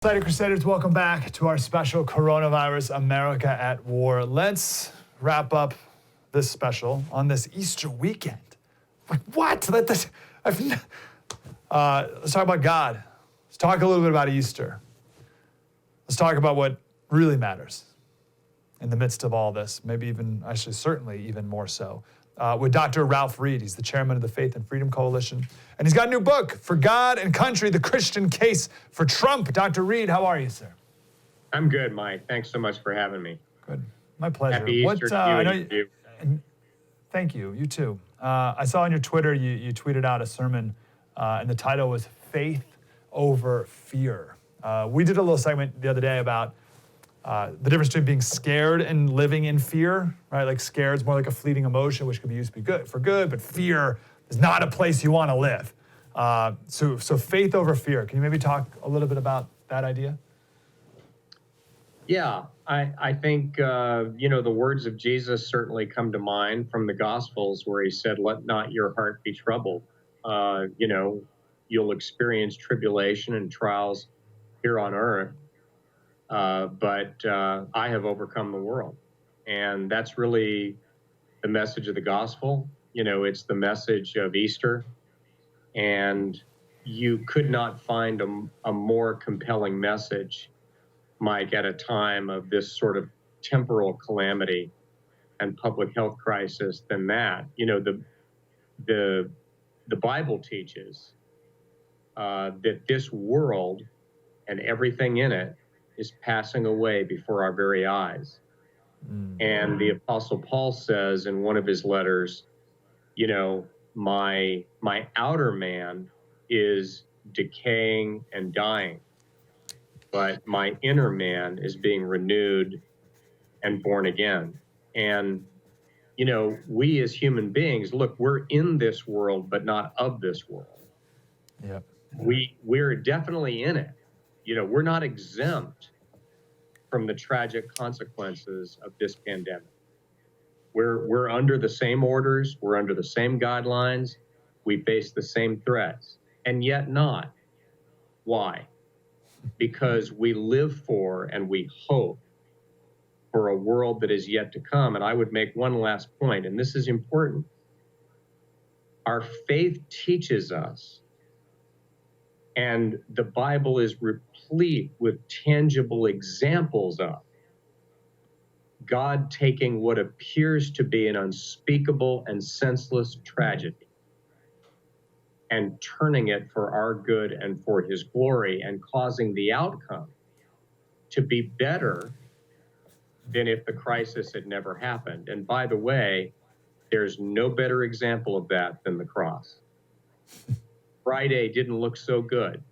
Excited Crusaders, welcome back to our special Coronavirus America at War. Let's wrap up this special on this Easter weekend. Like, what? Let's talk about God. Let's talk a little bit about Easter. Let's talk about what really matters in the midst of all this, maybe even, actually, certainly even more so. With Dr. Ralph Reed. He's the chairman of the Faith and Freedom Coalition. And he's got a new book, For God and Country, The Christian Case for Trump. Dr. Reed, how are you, sir? I'm good, Mike. Thanks so much for having me. Good. My pleasure. Happy Easter to you. Thank you. You too. I saw on your Twitter, you tweeted out a sermon, and the title was Faith Over Fear. We did a little segment the other day about the difference between being scared and living in fear, right? Like scared is more like a fleeting emotion, which could be used to be for good, but fear is not a place you want to live. So faith over fear. Can you maybe talk a little bit about that idea? Yeah, I think, the words of Jesus certainly come to mind from the Gospels where he said, let not your heart be troubled. You'll experience tribulation and trials here on earth. But I have overcome the world. And that's really the message of the gospel. It's the message of Easter. And you could not find a more compelling message, Mike, at a time of this sort of temporal calamity and public health crisis than that. The Bible teaches that this world and everything in it is passing away before our very eyes. And the Apostle Paul says in one of his letters, my outer man is decaying and dying, but my inner man is being renewed and born again. And, we as human beings, look, we're in this world, but not of this world. Yeah. We're definitely in it. We're not exempt from the tragic consequences of this pandemic. We're under the same orders, we're under the same guidelines, we face the same threats, and yet not. Why? Because we live for and we hope for a world that is yet to come. And I would make one last point, and this is important. Our faith teaches us, and the Bible is replete with tangible examples of God taking what appears to be an unspeakable and senseless tragedy and turning it for our good and for his glory, and causing the outcome to be better than if the crisis had never happened. And by the way, there's no better example of that than the cross. Friday didn't look so good,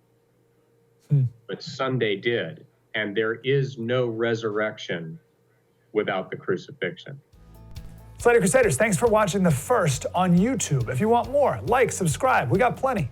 but Sunday did. And there is no resurrection without the crucifixion. Excited Crusaders, thanks for watching the first on YouTube. If you want more, like, subscribe. We got plenty.